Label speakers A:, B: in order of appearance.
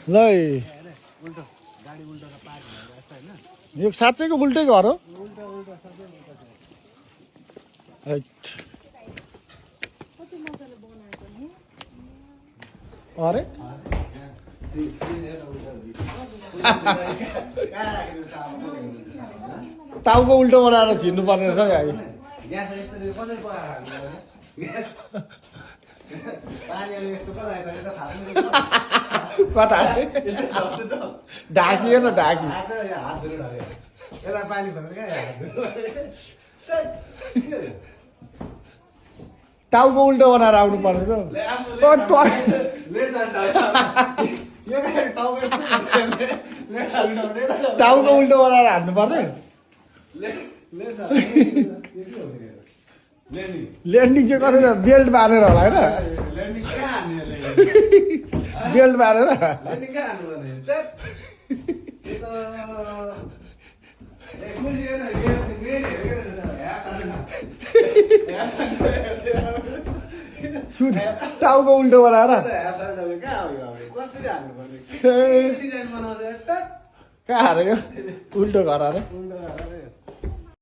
A: ल यो साँच्चैको उल्टै घर हो अरे टाउको उल्टो बनाएर छिर्नु पर्ने रहेछ है कता ढाकियो न ढाकी टाउको उल्टो बनाएर आउनु पर्ने टाउको उल्टो बनाएर हान्नु पर्ने ल्यान्डिङ चाहिँ कसरी बेल्ट बाँधेर होला होइन बेल्ट बाँधेर टाउको उल्टो बनाएर कहाँ अरे यो उल्टो घर अरे